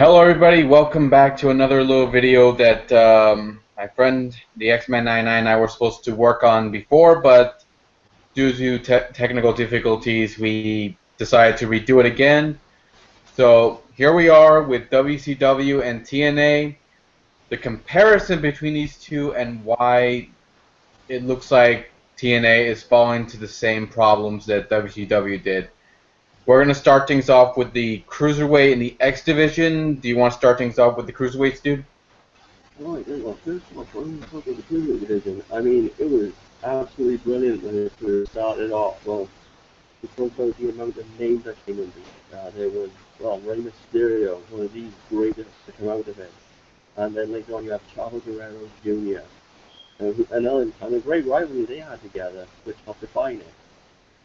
Hello everybody, welcome back to another little video that my friend, the X-Men 99 and I were supposed to work on before, but due to technical difficulties, we decided to redo it again. So here we are with WCW and TNA, the comparison between these two and why it looks like TNA is falling into the same problems that WCW did. We're going to start things off with the Cruiserweight and the XDivision. Do you want to start things off with the Cruiserweights, dude? Right, well, first off, when we talk about the Cruiserweight division, I mean, it was absolutely brilliant when it first started off. Well, we talk about the amount of names that came in. There was, well, Rey Mysterio, one of the greatest to come out of it. And then later on you have Chavo Guerrero Jr. And a great rivalry they had together, which helped define it.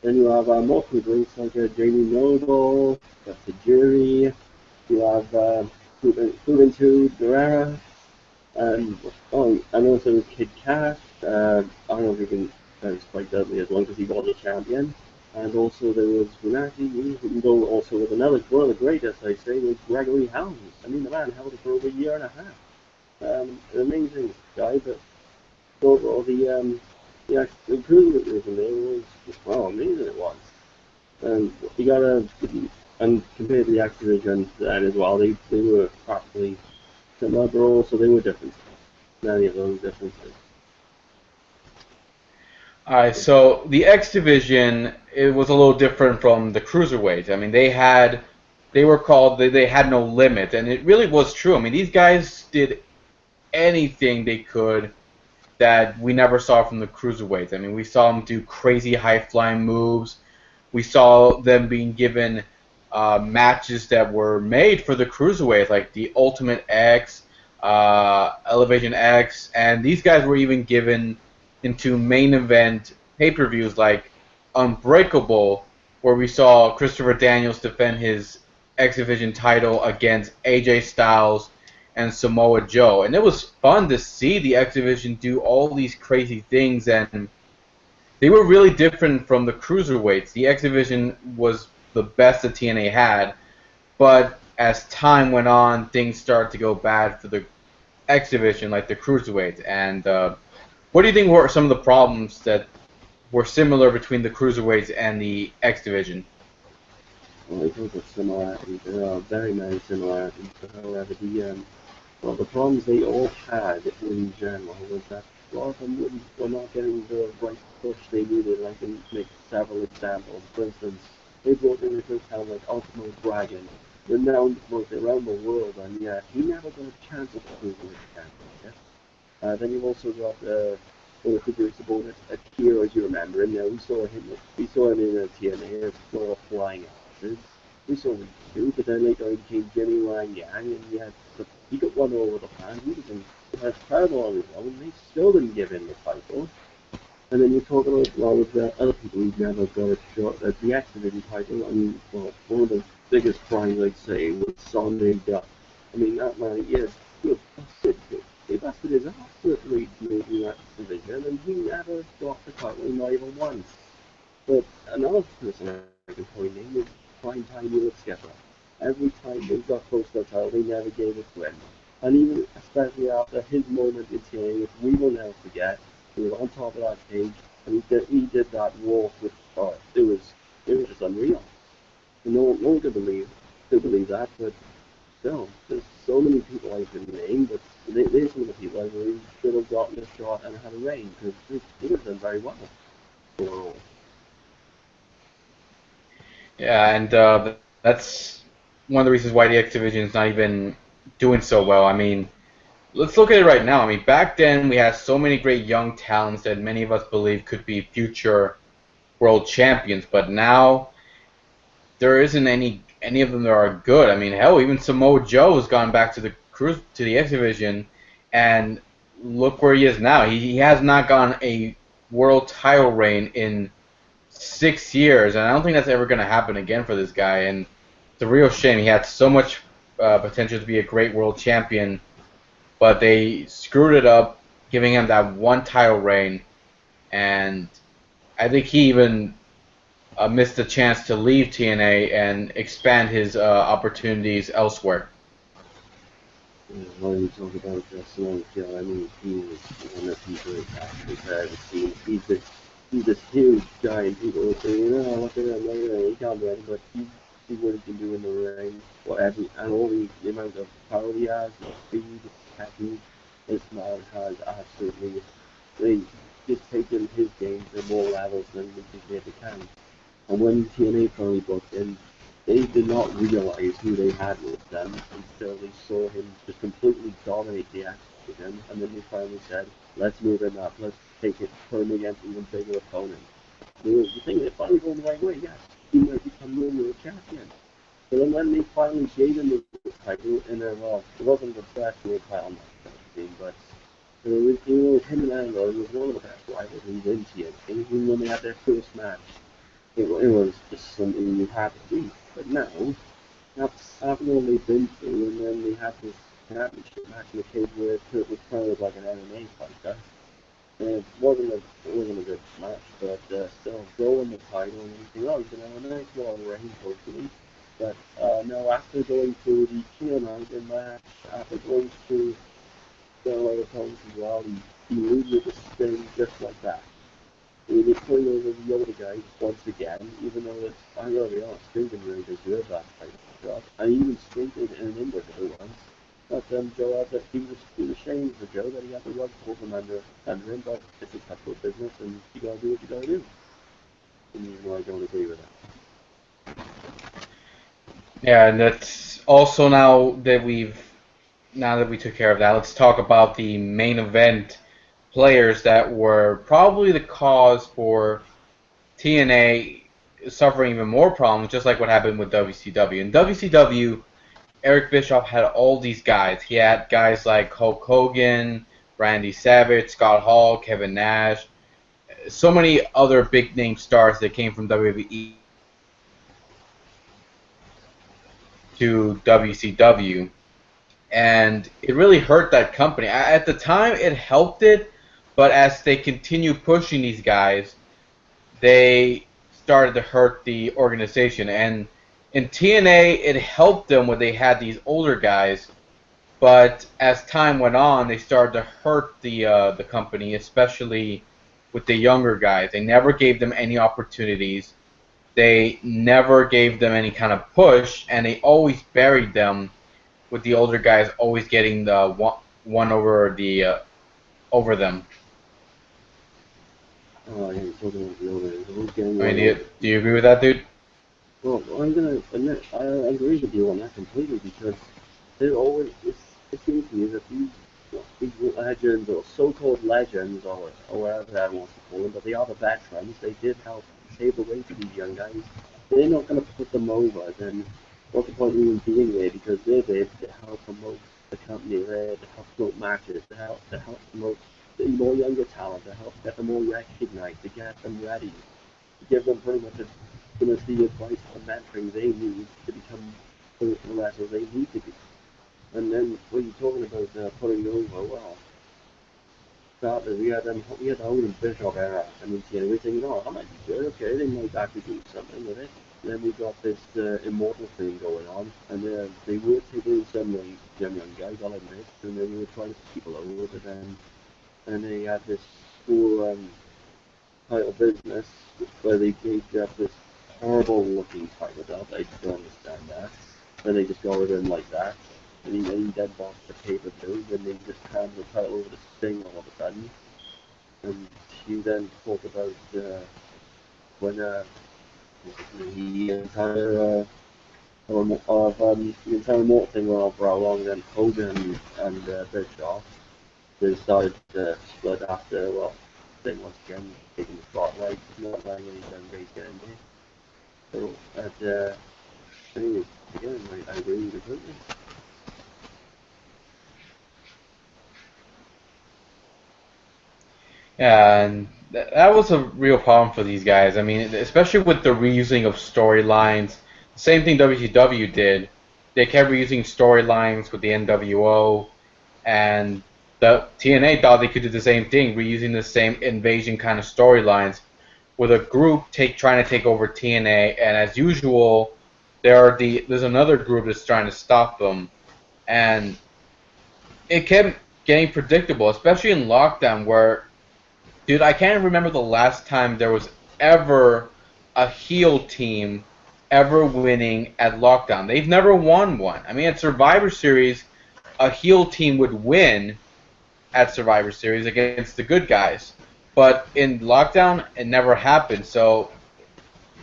Then you have multiple groups like Jamie Noble, Dusty Jury, you have Juventud Guerrera, and also Kid Cash. I don't know if he can Spike Dudley as long as he was a champion. And also there was Funaki, who can go also with one of the greatest, I say, was Gregory Helms. I mean, the man held it for over a year and a half. An amazing guy, but overall the improvement division there was well amazing it was. And you gotta and compared to the Activision then as well, they were practically similar, but also they were different. Many of those differences. Alright, so the X Division, it was a little different from the Cruiserweights. I mean, they had no limit, and it really was true. I mean, these guys did anything they could that we never saw from the Cruiserweights. I mean, we saw them do crazy high-flying moves. We saw them being given matches that were made for the Cruiserweights, like the Ultimate X, Elevation X, and these guys were even given into main event pay-per-views like Unbreakable, where we saw Christopher Daniels defend his X Division title against AJ Styles and Samoa Joe. And it was fun to see the X Division do all these crazy things, and they were really different from the Cruiserweights. The X Division was the best that TNA had, but as time went on, things started to go bad for the X Division, like the Cruiserweights. And what do you think were some of the problems that were similar between the Cruiserweights and the X Division? Well, I think the similarities, there are very many similarities, but however, the problems they all had in general was that a lot of them were not getting the right push they needed. I can make several examples. For instance, they brought in a good talent like Ultimo Dragon, renowned both around the world, and yet he never got a chance at the Cruiserweight Championship. Then you've also got one of the figure subordinates, Akira, as you remember him. We saw him in TNA as floor flying asses. We saw him too, but then later he became Jimmy Wang Yang, and he got one over the pan. He was incredible on his own. They still didn't give him the title. And then you're talking about with other people who've never got a shot at the X Division title, and well, one of the biggest crimes I'd say was Sunday Duck. I mean, that man, he busted his ass literally making that division, and he never got the title, not even once. But another person I can point in is Prime Time Europe Skipper. Every time they got close to the title, they never gave it to him. And even, especially after his moment in TNA, which we will never forget, he was on top of that cage, and he did that walk with, it was just unreal. And no one could believe that, but still, there's so many people I can name, but they're some of the people I believe should have gotten a shot and had a reign, because they would have done very well. So, Yeah, and that's one of the reasons why the X Division is not even doing so well. I mean, let's look at it right now. I mean, back then we had so many great young talents that many of us believe could be future world champions, but now there isn't any of them that are good. I mean, hell, even Samoa Joe has gone back to the X Division, and look where he is now. He has not gotten a world title reign in 6 years, and I don't think that's ever going to happen again for this guy. And it's a real shame. He had so much potential to be a great world champion, but they screwed it up, giving him that one title reign, and I think he even missed the chance to leave TNA and expand his opportunities elsewhere. When you talk about Simon Kill, I mean, he was one of the great actors I've ever seen. He's this huge giant. People will say, look at him, look at him. He can't do anything, but he what he can do in the ring, whatever, and all the amount of power he has, the speed, the technique. This man has absolutely, they just taken his game to more levels than we could ever can. And when TNA finally booked him, they did not realize who they had with them until they saw him just completely dominate the action. And then they finally said, let's move him up, let's take it, put him against even bigger opponents. The thing is finally going the right way, yes, he might become the world champion. But then when they finally gave him the title, and well, it wasn't the best world title match I've ever seen, but him and Angle, it was one of the best rivalries in TNA, even when they had their first match. It was just something you had to see. But now, after all they've been through, and then they had this championship match in the cage where Kurt was kind of like an MMA fighter. It wasn't a good match, but still going the title and you think, oh, he's gonna have a nice long reign, hopefully. But no, after going through the Keenan Mountain match, after going through the other opponents as well, he loses the Sting just like that. He was putting over the older guys once again, even though it's, I gotta be honest, Sting didn't really deserve that title shot. And even Sting did an Underhill once. But Joe had that he was ashamed for Joe that he had to rug pull them under him, but it's a tough business and you gotta do what you gotta do. And you know I don't agree with that. Yeah, and that's also now that we took care of that, let's talk about the main event players that were probably the cause for TNA suffering even more problems, just like what happened with WCW. In WCW, Eric Bischoff had all these guys. He had guys like Hulk Hogan, Randy Savage, Scott Hall, Kevin Nash, so many other big name stars that came from WWE to WCW. And it really hurt that company. At the time, it helped it, but as they continued pushing these guys, they started to hurt the organization. And in TNA, it helped them when they had these older guys, but as time went on, they started to hurt the company, especially with the younger guys. They never gave them any opportunities. They never gave them any kind of push, and they always buried them with the older guys always getting the one over them. Oh, yeah, you're talking about the older, who's getting I mean, one do over. you agree with that, dude? Well, I'm gonna admit, I agree with you on that completely because there always it seems to me that these legends or so-called legends or whatever that wants to call them, but they are the veterans. They did help save the way for these young guys. They're not gonna put them over. Then what's the point of even being there? Because they're there to help promote the company. They're there to help promote matches, to help promote the more younger talent, to help get them all recognized, to get them ready, to give them pretty much the advice and mentoring they need to become the wrestlers they need to be. And then when you're talking about putting over, well, started we had the Hogan Bischoff era, and we're thinking, oh, that might be good. Okay, they might actually do something with it. And then we got this immortal thing going on, and they were taking in some young guys, I'll admit, and they were trying to put people over, but then and they had this cool title business where they gave Jeff this horrible looking title belt. I don't understand that. Then they just got rid of him like that. And he then bought the pay per view, and they just handed the title over to Sting all of a sudden. And you then talk about when the entire the entire Mort thing went on for how long, then Hogan and Bischoff they started to split after, well, Sting once again taking the spotlight, not letting any young guys get in there. So, anyway, again, I agree with you completely. Yeah, and that was a real problem for these guys. I mean, especially with the reusing of storylines. Same thing WCW did. They kept reusing storylines with the NWO, and the TNA thought they could do the same thing, reusing the same invasion kind of storylines, with a group trying to take over TNA, and as usual, there's another group that's trying to stop them, and it kept getting predictable, especially in lockdown, where, dude, I can't remember the last time there was ever a heel team ever winning at lockdown. They've never won one. I mean, at Survivor Series, a heel team would win at Survivor Series against the good guys, but in lockdown, it never happened. So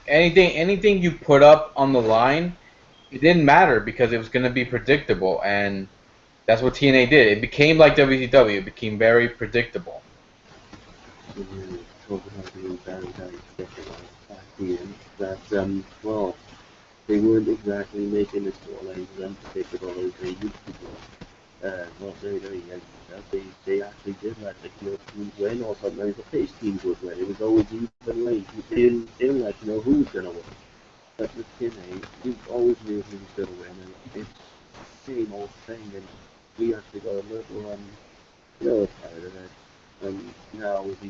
anything you put up on the line, it didn't matter because it was going to be predictable, and that's what TNA did. It became like WCW. It became very predictable. Mm-hmm. Talking about being very, very different back then. That well, they weren't exactly making the storylines as unpredictable as they used to do. Well, very young. They actually did let the heel teams win, or sometimes the face teams would win. It was always even way. They didn't let you know who was gonna win. But with TNA, you always knew who was gonna win, and it's the same old thing. And we actually got a little tired of it. And now with the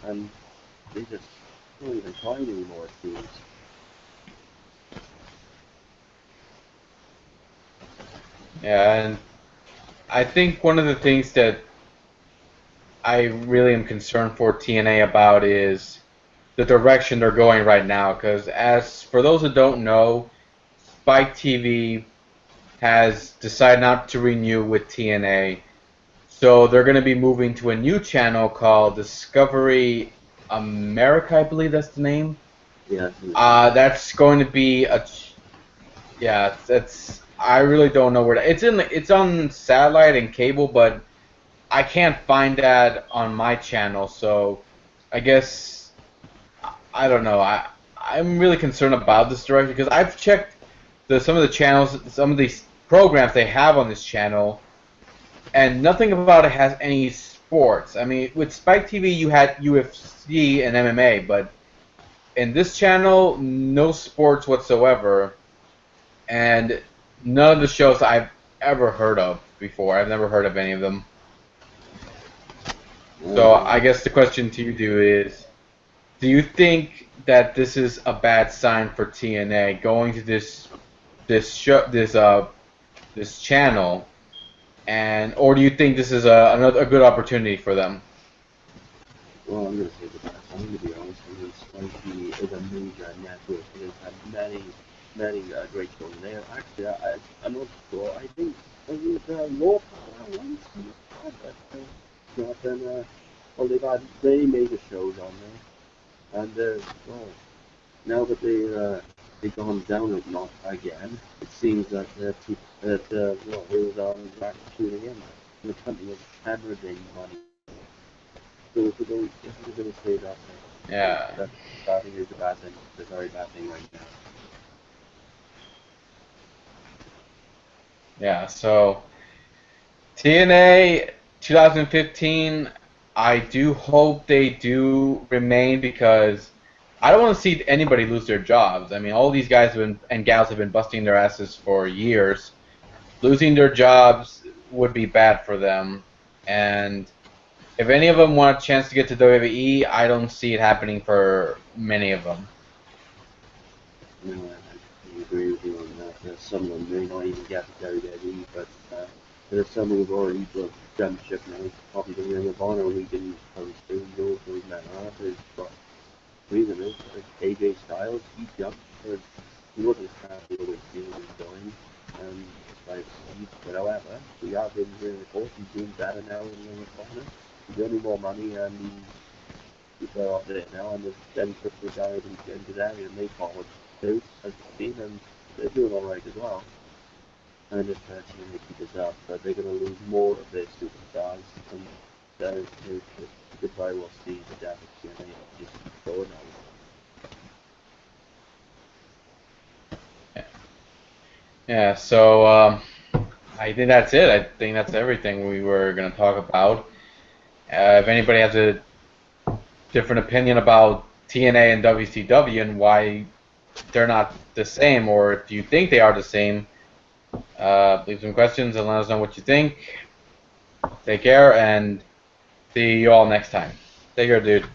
and they just don't even try anymore. It seems. Yeah, and I think one of the things that I really am concerned for TNA about is the direction they're going right now. Because as for those who don't know, Spike TV has decided not to renew with TNA, so they're going to be moving to a new channel called Discovery America, I believe that's the name. Yeah. That's going to be a yeah. That's I really don't know where it's on satellite and cable, but I can't find that on my channel. So I guess I don't know. I'm really concerned about this direction because I've checked some of the channels, some of these programs they have on this channel, and nothing about it has any sports. I mean, with Spike TV, you had UFC and MMA, but in this channel, no sports whatsoever, and none of the shows I've ever heard of before. I've never heard of any of them. So I guess the question to you is, do you think that this is a bad sign for TNA going to this channel, or do you think this is a good opportunity for them? Well, I'm gonna say the best. I'm gonna be honest. I mean, Spicy is a major network. It has had many great shows there. Actually, I'm not sure. I think Raw Power once in the past, but not then. Well, they've had very major shows on there, and well, now that they've gone down a notch again, it seems that well, those are back tuning in. The company is hemorrhaging money. So if we're going to say that, Yeah, that I think is a bad thing. It's a very bad thing right now. yeah. So TNA 2015, I do hope they do remain because I don't want to see anybody lose their jobs. I mean, all these guys and gals have been busting their asses for years. Losing their jobs would be bad for them. And if any of them want a chance to get to WWE, I don't see it happening for many of them. No, I agree with you on that. Some of them may not even get to WWE, but there's some who've already jumped ship now. Probably the Ring of Honor region comes through, those men are. There's got reason is like AJ Styles, he jumped because he wasn't happy with where he was going. It's like, but however, we have been doing reports, he's doing better now in Ring of Honor. He's earning more money and he's better off there now. And there's then Christmas guys into that area and they followed suit as a team and they're doing alright as well. And if team they keep this up, but they're going to lose more of their superstars and you could very well see the death of TNA just keep going on. Yeah, so I think that's it. I think that's everything we were going to talk about. If anybody has a different opinion about TNA and WCW and why they're not the same, or if you think they are the same, leave some questions and let us know what you think. Take care and see you all next time. Take care, dude.